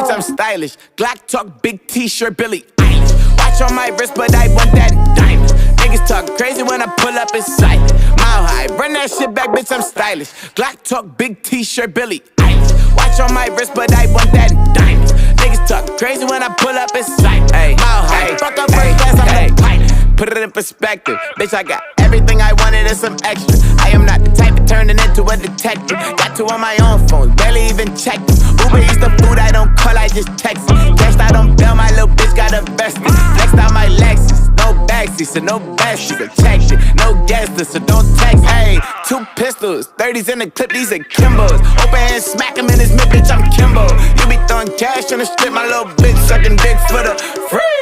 bitch, I'm stylish. Glock talk, big t-shirt, Billy Eilish. Watch on my wrist, but I want that diamond. Niggas talk crazy when I pull up in sight. Mile high, run that shit back, bitch, I'm stylish. Glock talk, big t-shirt, Billy Eilish. Watch on my wrist, but I want that diamond. Niggas talk crazy when I pull up in sight. Mile high, fuck up first class, I'm a pilot. Put it in perspective, bitch, I got everything I wanted and some extra. I am not the type of turning into a detective. Got two on my own phone, barely even checked them. Uber Eats the food, I don't call, I just text it. Cashed out on bail, my little bitch got invested. Flexed out my Lexus, no backseat, so no besties. I checked it, no guesses, so don't text. Hey, 2 pistols, 30s in the clip, these are Kimbos. Open hand, smack him in his mid, bitch, I'm Kimbo. You be throwing cash on the strip, my little bitch sucking dick for the free.